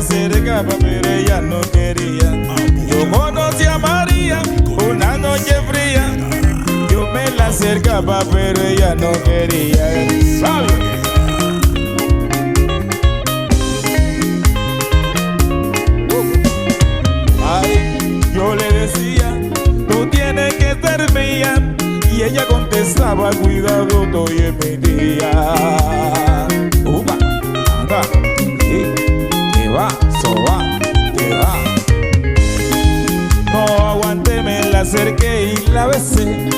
acercaba pero ella no quería. Yo conocí a María una noche fría. Yo me la acercaba pero ella no quería. ¿Sabe? Ay, yo le decía, tú tienes que ser mía. Y ella contestaba, cuidado, estoy en mi día. Upa, anda, que va, soba, que va. No aguanté, me la acerqué y la besé.